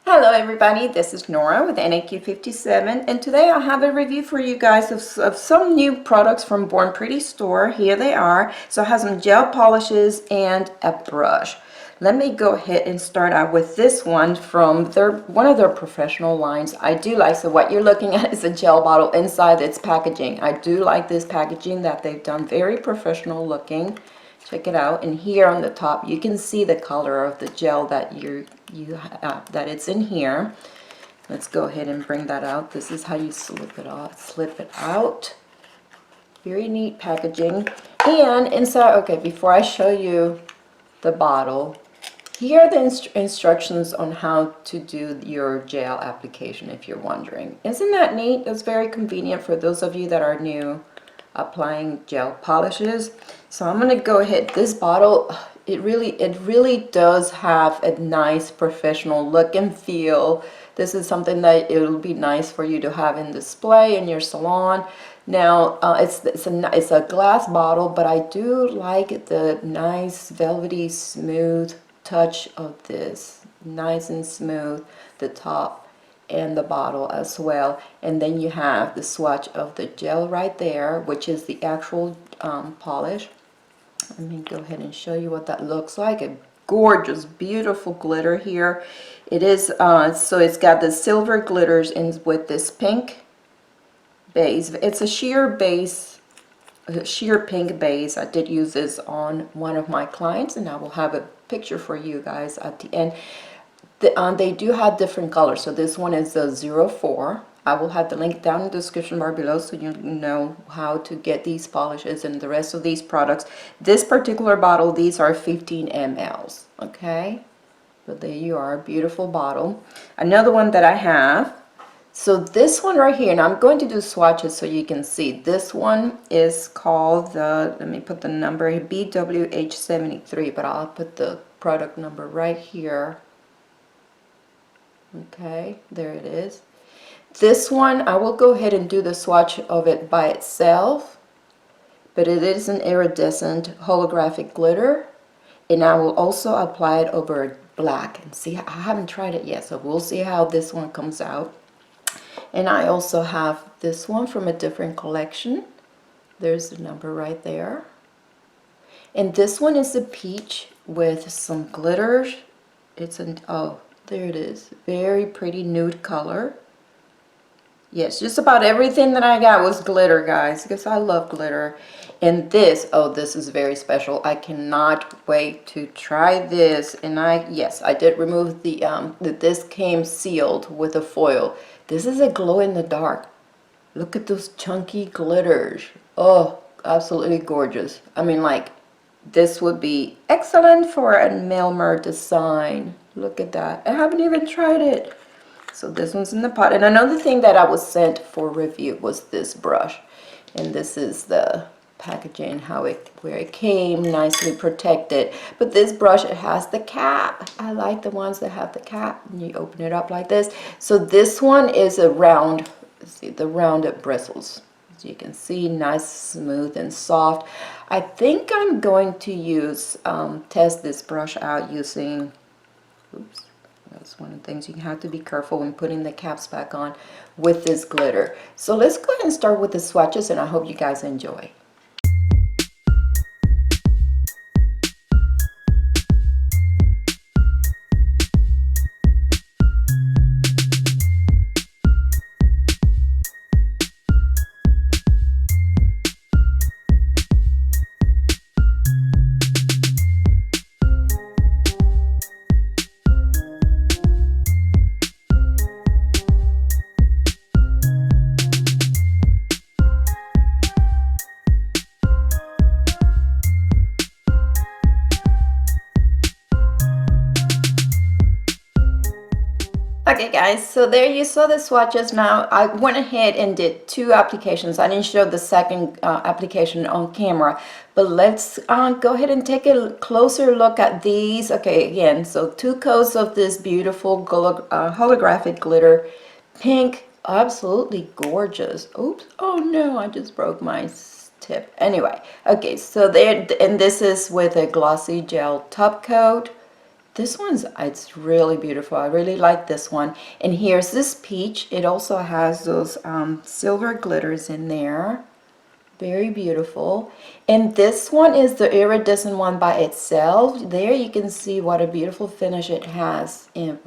Hello everybody, this is Nora with NAQ57 and today I have a review for you guys of some new products from Born Pretty store. Here they are. So I have some gel polishes and a brush. Let me go ahead and start out with this one from one of their professional lines. I do like, so what you're looking at is a gel bottle inside its packaging. I do like this packaging that they've done, very professional looking. Check it out, and here on the top you can see the color of the gel that that it's in here. Let's go ahead and bring that out. This is how you slip it out. Very neat packaging. And inside, okay, before I show you the bottle, here are the instructions on how to do your gel application if you're wondering. Isn't that neat? That's very convenient for those of you that are new applying gel polishes. So I'm going to go ahead. This bottle, it really does have a nice professional look and feel. This is something that it'll be nice for you to have in display in your salon. Now it's a glass bottle, but I do like the nice velvety smooth touch of this. Nice and smooth, the top and the bottle as well. And then you have the swatch of the gel right there, which is the actual polish. Let me go ahead and show you what that looks like. A gorgeous, beautiful glitter here. It is so it's got the silver glitters in with this pink base. It's a sheer base, a sheer pink base. I did use this on one of my clients, and I will have a picture for you guys at the end. They do have different colors. So this one is a 04. I will have the link down in the description bar below so you know how to get these polishes and the rest of these products. This particular bottle, these are 15 mLs. Okay, but there you are, beautiful bottle. Another one that I have, so this one right here, and I'm going to do swatches so you can see. This one is called the, let me put the number, BWH73, but I'll put the product number right here. Okay, there it is. This one, I will go ahead and do the swatch of it by itself, but it is an iridescent holographic glitter, and I will also apply it over black and see. I haven't tried it yet, so we'll see how this one comes out. And I also have this one from a different collection. There's the number right there. And this one is a peach with some glitters. It's an, oh, there it is. Very pretty nude color. Yes, just about everything that I got was glitter, guys, because I love glitter. And this, oh, this is very special. I cannot wait to try this. And yes, I did remove this came sealed with a foil. This is a glow in the dark. Look at those chunky glitters. Oh, absolutely gorgeous. I mean, like, this would be excellent for a Melmer design. Look at that. I haven't even tried it. So this one's in the pot. And another thing that I was sent for review was this brush. And this is the packaging, where it came, nicely protected. But this brush, it has the cap. I like the ones that have the cap. And you open it up like this. So this one is a round, see the rounded bristles. As you can see, nice, smooth, and soft. I think I'm going to use, test this brush out using, oops, that's one of the things you have to be careful when putting the caps back on with this glitter. So let's go ahead and start with the swatches, and I hope you guys enjoy. Okay guys, so there you saw the swatches. Now I went ahead and did two applications. I didn't show the second application on camera, but let's go ahead and take a closer look at these. Okay, again, so two coats of this beautiful holographic glitter, pink, absolutely gorgeous. Oops, oh no, I just broke my tip. Anyway, okay, so there, and this is with a glossy gel top coat. This one's, it's really beautiful. I really like this one. And here's this peach. It also has those silver glitters in there. Very beautiful. And this one is the iridescent one by itself. There you can see what a beautiful finish it has. And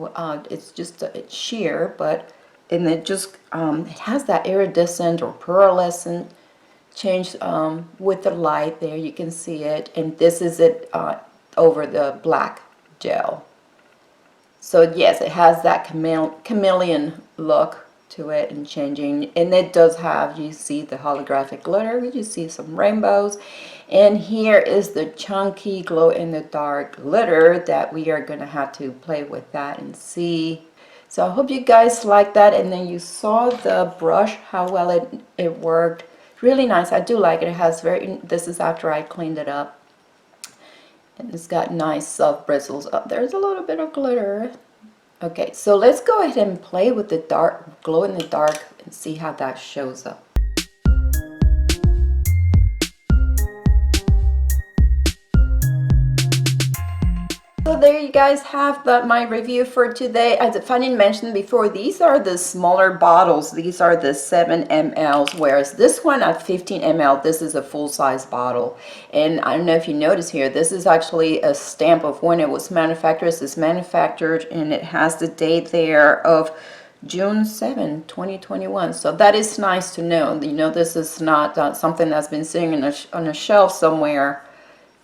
it's just it's sheer, but and it just it has that iridescent or pearlescent change with the light. There you can see it. And this is it over the black gel. So yes, it has that chameleon look to it and changing, and it does have, you see the holographic glitter, you see some rainbows, and here is the chunky glow in the dark glitter that we are going to have to play with that and see. So I hope you guys like that. And then you saw the brush, how well it worked. Really nice. I do like it. It has very, this is after I cleaned it up, and it's got nice soft bristles. Oh, there's a little bit of glitter. Okay, so let's go ahead and play with the dark, glow in the dark, and see how that shows up. So there you guys have my review for today. As Fanny mentioned before, these are the smaller bottles. These are the 7 mLs, whereas this one at 15 ml, this is a full-size bottle. And I don't know if you notice here, this is actually a stamp of when it was manufactured. It's manufactured, and it has the date there of June 7, 2021. So that is nice to know. You know, this is not something that's been sitting on a shelf somewhere,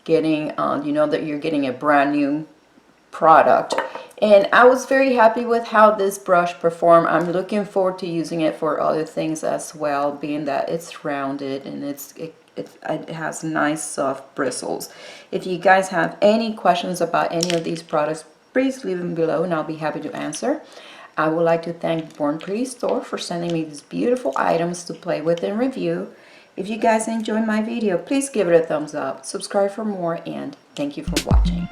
getting, you know, that you're getting a brand new product. And I was very happy with how this brush performed. I'm looking forward to using it for other things as well, being that it's rounded and it has nice soft bristles. If you guys have any questions about any of these products, please leave them below and I'll be happy to answer. I would like to thank Born Pretty Store for sending me these beautiful items to play with and review. If you guys enjoyed my video, please give it a thumbs up, subscribe for more, and thank you for watching.